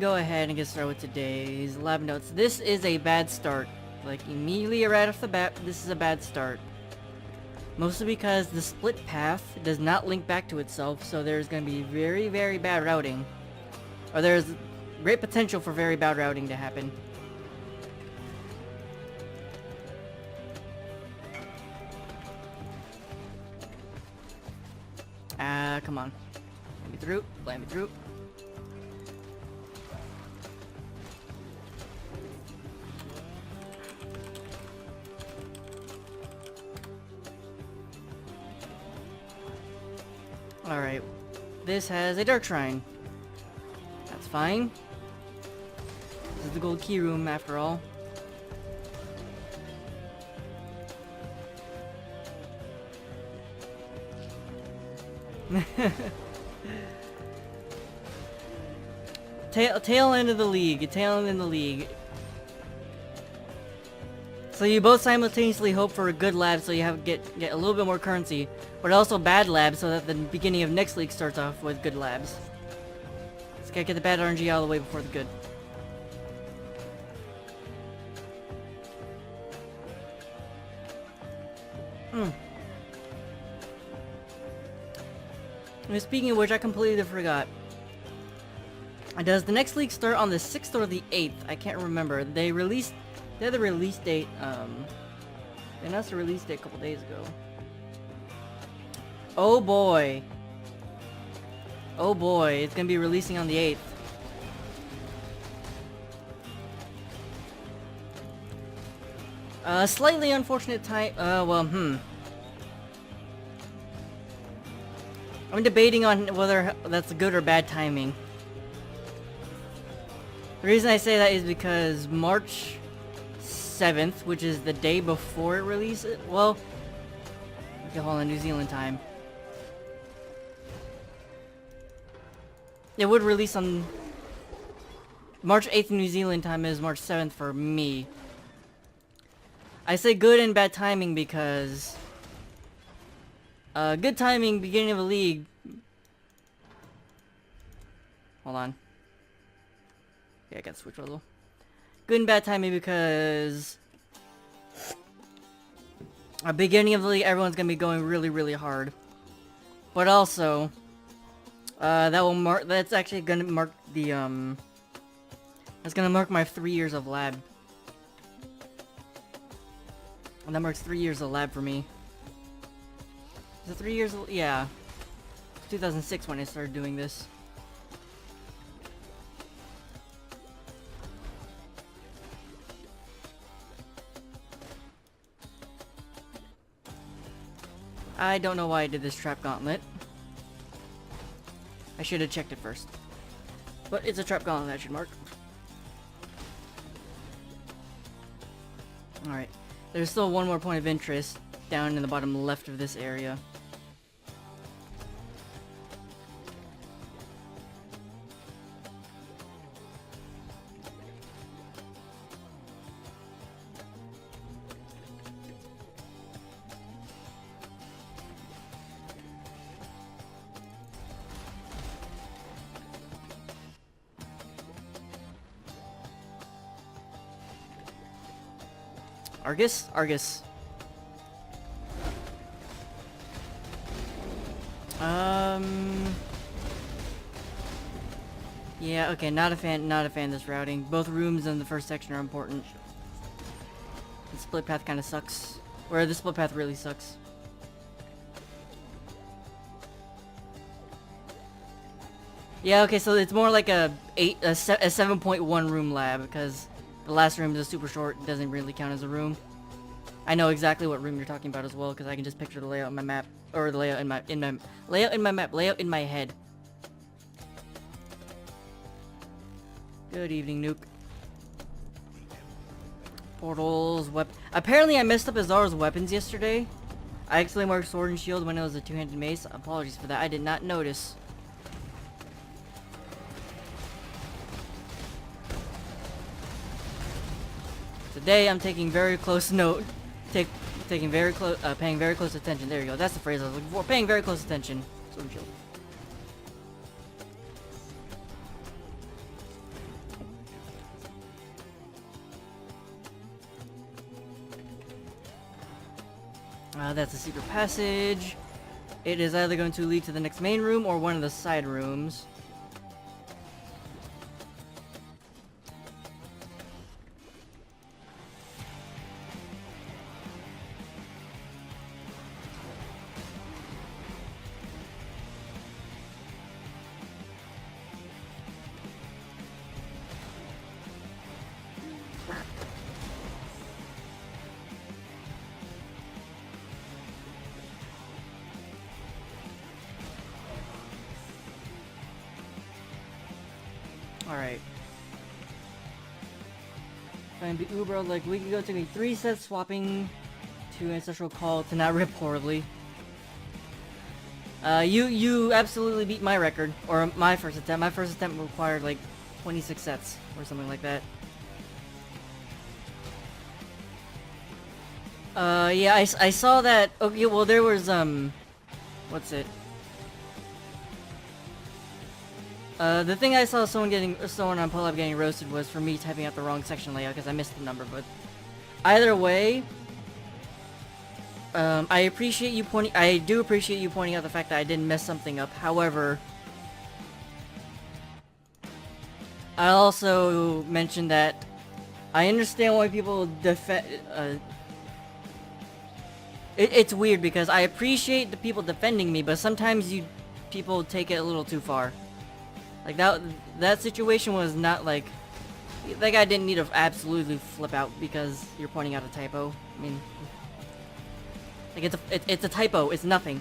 go ahead and get started with today's lab notes. This is a bad start. Like, immediately right off the bat, this is a bad start. Mostly because the split path does not link back to itself, so there's going to be very, very bad routing. Or there's great potential for very bad routing to happen. Come on. Let me through. Let me through. Alright. This has a dark shrine. That's fine. This is the gold key room after all. Tail end of the league. Tail end in the league. So you both simultaneously hope for a good lab so you get a little bit more currency, but also bad labs so that the beginning of next league starts off with good labs. Let's get the bad RNG out of the way before the good. And speaking of which, I completely forgot. Does the next league start on the 6th or the 8th? I can't remember. They had the release date, they announced the release date a couple days ago. Oh boy. Oh boy, it's gonna be releasing on the 8th. Slightly unfortunate time, I'm debating on whether that's good or bad timing. The reason I say that is because March 7th, which is the day before it releases, well, okay, hold on, New Zealand time. It would release on March 8th New Zealand time is March 7th for me. I say good and bad timing because good timing, beginning of a league. Hold on. Yeah, I gotta switch a little. Good and bad timing because beginning of the league, everyone's gonna be going really, really hard. But also, that's actually gonna mark the, that's gonna mark my 3 years of lab. And that marks 3 years of lab for me. Is it 3 years? Yeah. 2006 when I started doing this. I don't know why I did this trap gauntlet. I should have checked it first. But it's a trap gauntlet I should mark. Alright. There's still one more point of interest down in the bottom left of this area. Argus? Argus. Yeah, okay, not a fan of this routing. Both rooms in the first section are important. The split path kind of sucks. Or the split path really sucks. Yeah, okay, so it's more like a 7.1 room lab, because the last room is super short, it doesn't really count as a room. I know exactly what room you're talking about as well, because I can just picture the layout in my map, or the layout in my head. Good evening, Nuke. Portals, apparently I messed up Azar's weapons yesterday. I accidentally marked sword and shield when it was a two-handed mace. Apologies for that, I did not notice. Today I'm taking very close note. Paying very close attention. There you go. That's the phrase I was looking for. Paying very close attention. Sword and shield. That's a secret passage. It is either going to lead to the next main room or one of the side rooms. Alright. Gonna be Uber, like, we can go to me 3 sets swapping to Ancestral Call to not rip horribly. You absolutely beat my record, or my first attempt. My first attempt required, like, 26 sets, or something like that. Yeah, I saw that. Okay, well, there was, what's it? The thing I saw someone on POELAB getting roasted was for me typing out the wrong section layout because I missed the number, but either way, I do appreciate you pointing out the fact that I didn't mess something up. However, I also mentioned that I understand why people it's weird because I appreciate the people defending me, but sometimes people take it a little too far. Like, that situation was not like... That guy didn't need to absolutely flip out because you're pointing out a typo. I mean... Like, it's a typo, it's nothing.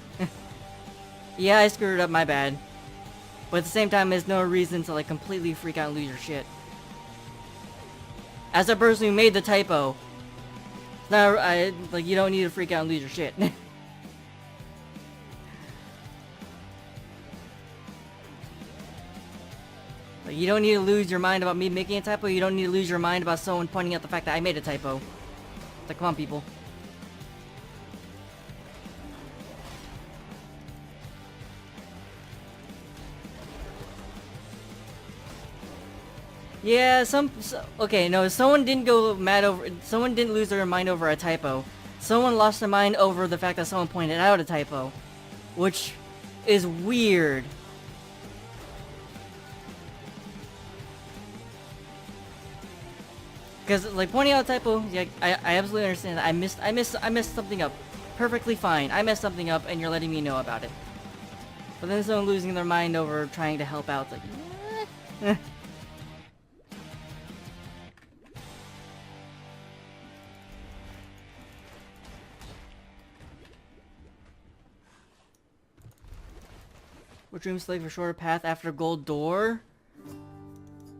Yeah, I screwed up, my bad. But at the same time, there's no reason to, like, completely freak out and lose your shit. As a person who made the typo... Now, like, you don't need to freak out and lose your shit. You don't need to lose your mind about me making a typo. You don't need to lose your mind about someone pointing out the fact that I made a typo. Like, come on, people. Yeah, okay, no, someone didn't go mad over... Someone didn't lose their mind over a typo. Someone lost their mind over the fact that someone pointed out a typo. Which is weird. Because, like, pointing out a typo, yeah, I absolutely understand that. I messed something up. Perfectly fine. I messed something up, and you're letting me know about it. But then someone losing their mind over trying to help out, like, eh. Which room select for shorter path after gold door?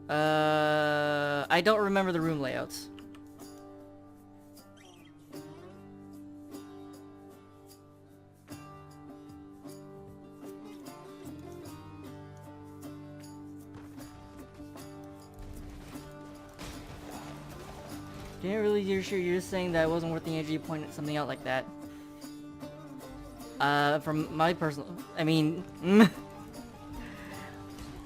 I don't remember the room layouts. Didn't really you're sure you're just saying that it wasn't worth the energy to point something out like that. From my personal, I mean,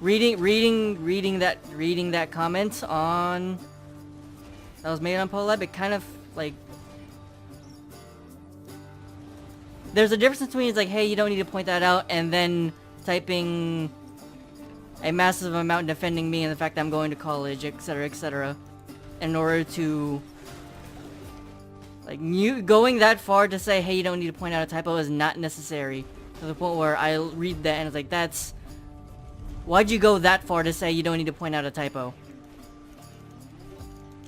reading that comment on that was made on POELAB, it kind of like there's a difference between it's like, hey, you don't need to point that out, and then typing a massive amount defending me and the fact that I'm going to college, etc., in order to like going that far to say, hey, you don't need to point out a typo is not necessary, to the point where I read that and it's like, that's why'd you go that far to say you don't need to point out a typo?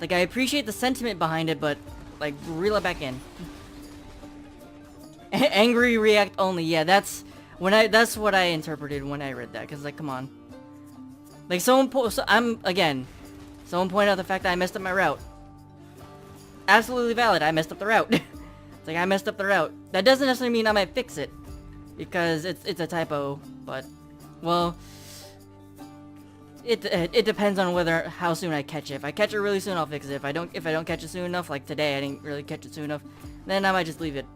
Like, I appreciate the sentiment behind it, but like, reel it back in. Angry react only. Yeah, that's what I interpreted when I read that. Cause like, come on. Like someone pointed out the fact that I messed up my route. Absolutely valid. I messed up the route. It's like I messed up the route. That doesn't necessarily mean I might fix it, because it's a typo. But well, it depends on how soon I catch it. If I catch it really soon, I'll fix it. If I don't catch it soon enough, like today, I didn't really catch it soon enough, then I might just leave it.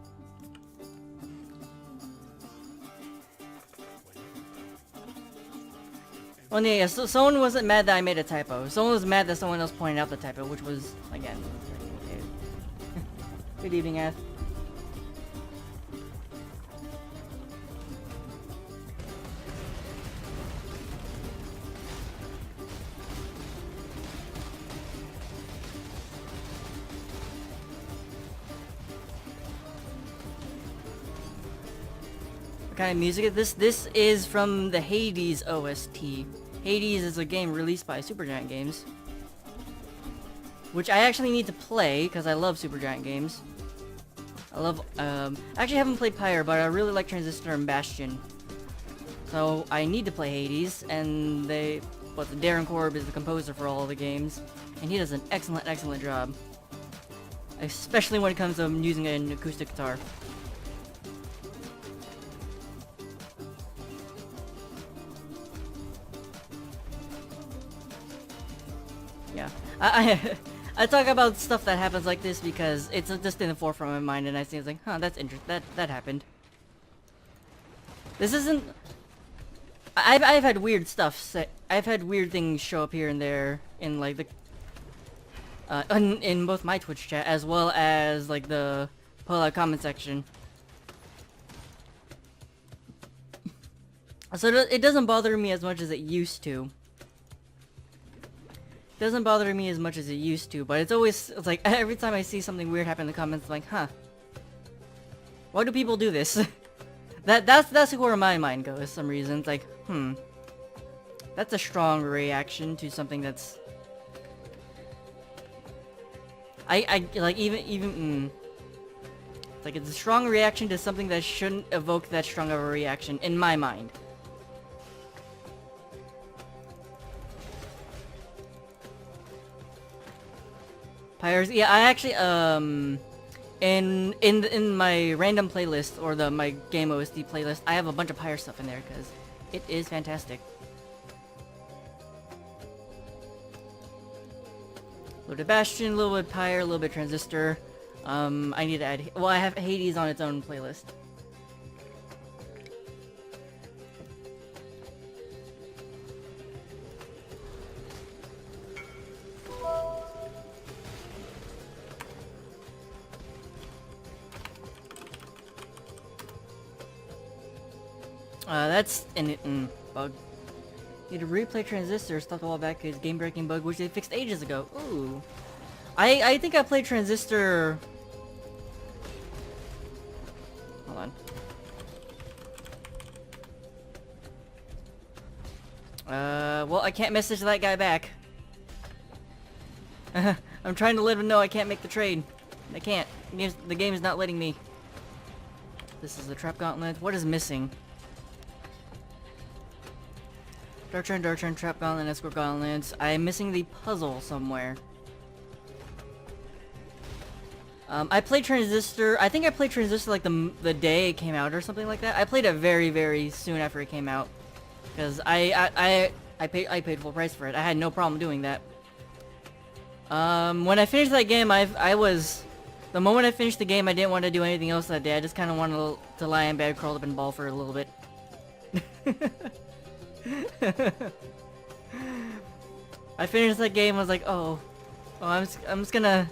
Well, yeah, so someone wasn't mad that I made a typo. Someone was mad that someone else pointed out the typo, which was, again, okay. Good evening, Ath. What kind of music is this? This is from the Hades OST. Hades is a game released by Supergiant Games, which I actually need to play because I love Supergiant Games. I love, I actually haven't played Pyre, but I really like Transistor and Bastion. So I need to play Hades, and Darren Korb is the composer for all of the games, and he does an excellent, excellent job. Especially when it comes to using an acoustic guitar. Yeah, I talk about stuff that happens like this because it's just in the forefront of my mind, and I see it's like, huh, that's interesting. That happened. This isn't. I've had weird stuff. I've had weird things show up here and there in like the in both my Twitch chat as well as like the POELAB comment section. So it doesn't bother me as much as it used to. It doesn't bother me as much as it used to, but it's like every time I see something weird happen in the comments, I'm like, huh, why do people do this? That's where my mind goes. Some reason it's like, that's a strong reaction to something that's I like even it's like it's a strong reaction to something that shouldn't evoke that strong of a reaction in my mind. Pyres, yeah, I actually in my random playlist or my game OSD playlist, I have a bunch of Pyre stuff in there because it is fantastic. A little bit Bastion, a little bit Pyre, a little bit Transistor. I need to add. Well, I have Hades on its own playlist. That's an bug. Need to replay Transistor, stuck a while back, is game-breaking bug which they fixed ages ago. Ooh. I think I played Transistor. Hold on. Well, I can't message that guy back. I'm trying to let him know I can't make the trade. I can't. The game is not letting me. This is the Trap Gauntlet. What is missing? Dark Trend, Trap Gauntlet, Escort Gauntlets. I'm missing the puzzle somewhere. I played Transistor. I think I played Transistor like the day it came out or something like that. I played it very, very soon after it came out because I paid full price for it. I had no problem doing that. When I finished that game, the moment I finished the game, I didn't want to do anything else that day. I just kind of wanted to lie in bed, curled up in ball for a little bit. I finished that game. I was like, oh, I'm just gonna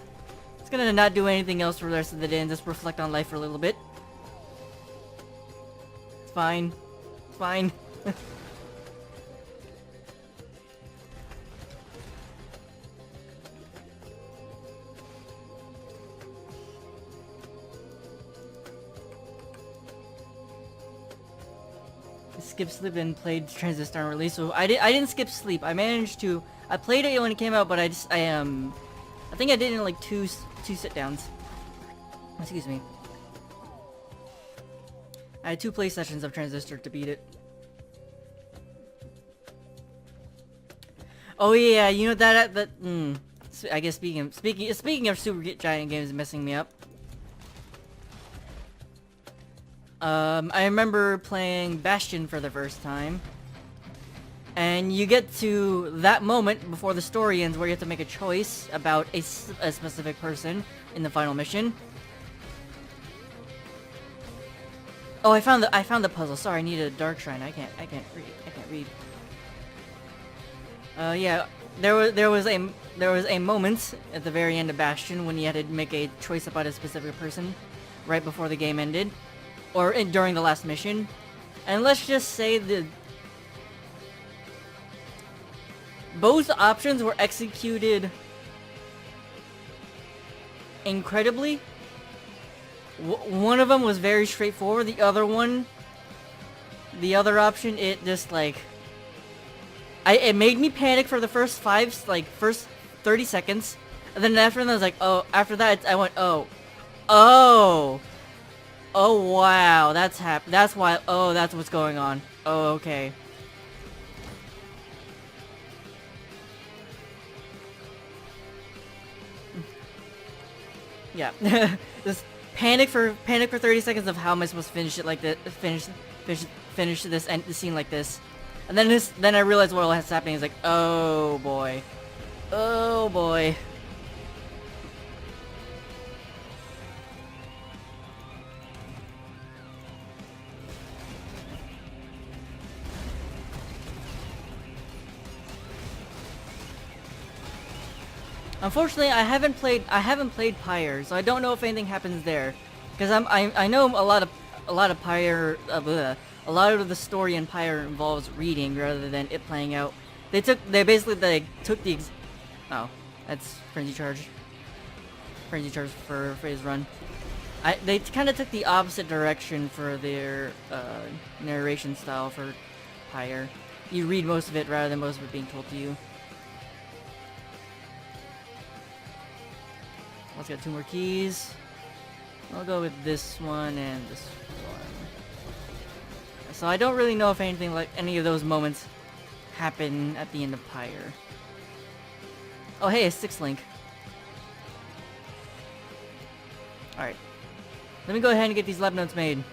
not do anything else for the rest of the day and just reflect on life for a little bit. It's fine. It's fine. Skip sleep and played Transistor on release, so I didn't skip sleep. I managed to. I played it when it came out, but I think I did it in like two sit downs. Excuse me. I had 2 play sessions of Transistor to beat it. Oh yeah, you know that I guess speaking of Supergiant Games messing me up. I remember playing Bastion for the first time, and you get to that moment before the story ends where you have to make a choice about a specific person in the final mission. Oh, I found the puzzle. Sorry, I need a dark shrine. I can't read. Yeah, there was a moment at the very end of Bastion when you had to make a choice about a specific person right before the game ended. Or during the last mission. And let's just say that both options were executed incredibly. One of them was very straightforward. The other one the other option, it just like it made me panic for the first first 30 seconds, and then after that I was like, oh, after that I went, oh, oh, oh wow, that's why, oh, that's what's going on. Oh, okay. Yeah. Just panic for 30 seconds of how am I supposed to finish it like this, finish this and the scene like this. And then I realized what was happening. Is like, oh boy. Oh boy. Unfortunately, I haven't played Pyre, so I don't know if anything happens there. Because I know a lot of Pyre, a lot of the story in Pyre involves reading rather than it playing out. They basically took the oh, that's Frenzy Charge for his run. They kind of took the opposite direction for their narration style for Pyre. You read most of it rather than most of it being told to you. Let's get 2 more keys. I'll go with this one and this one. So I don't really know if anything like any of those moments happen at the end of Pyre. Oh hey, a 6th link. Alright. Let me go ahead and get these lab notes made.